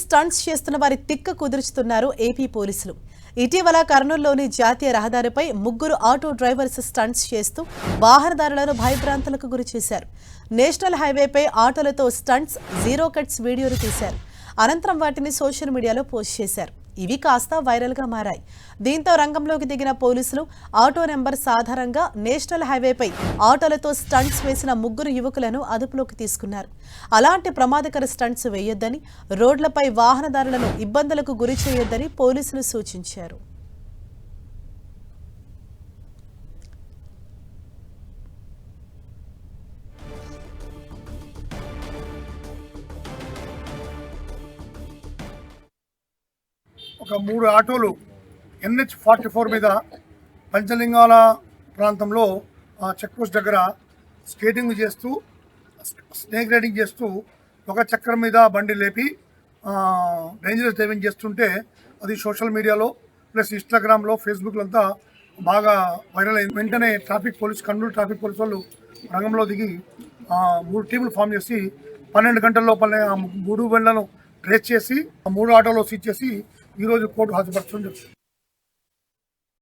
Stunts చేస్తున్న వారి తిక్క కుదుర్చుతున్నారు ఏపీ పోలీసులు. ఇటీవల కర్నూలులోని జాతీయ రహదారిపై ముగ్గురు ఆటో డ్రైవర్స్ స్టంట్స్ చేస్తూ వాహనదారులను భయభ్రాంతులకు గురి చేశారు. నేషనల్ హైవేపై ఆటోలతో స్టంట్స్, జీరో కట్స్ వీడియోలు తీశారు. అనంతరం వాటిని సోషల్ మీడియాలో పోస్ట్ చేశారు. ఇవి కాస్త వైరల్గా మారాయి. దీంతో రంగంలోకి దిగిన పోలీసులు ఆటో నెంబర్ సాధారణంగా నేషనల్ హైవేపై ఆటోలతో స్టంట్స్ వేసిన ముగ్గురు యువకులను అదుపులోకి తీసుకున్నారు. అలాంటి ప్రమాదకర స్టంట్స్ వేయొద్దని, రోడ్లపై వాహనదారులను ఇబ్బందులకు గురి చేయొద్దని పోలీసులు సూచించారు. ఒక 3 ఆటోలు NH-44 మీద పంచలింగాల ప్రాంతంలో చెక్ పోస్ట్ దగ్గర స్కేటింగ్ చేస్తూ స్నేక్ రైడింగ్ చేస్తూ ఒక చక్రం మీద బండి లేపి డేంజరస్ డ్రైవింగ్ చేస్తుంటే అది సోషల్ మీడియాలో ప్లస్ ఇన్స్టాగ్రామ్లో ఫేస్బుక్లో అంతా బాగా వైరల్ అయింది. వెంటనే కర్నూలు ట్రాఫిక్ పోలీస్ వాళ్ళు రంగంలో దిగి 3 టీములు ఫామ్ చేసి 12 గంటల లోపలనే ఆ 3 బండ్లను ట్రేస్ చేసి 3 ఆటోలో సీజ్ చేసి ఈరోజు కోర్టు హాజరుపరచడం జరుగుతుంది.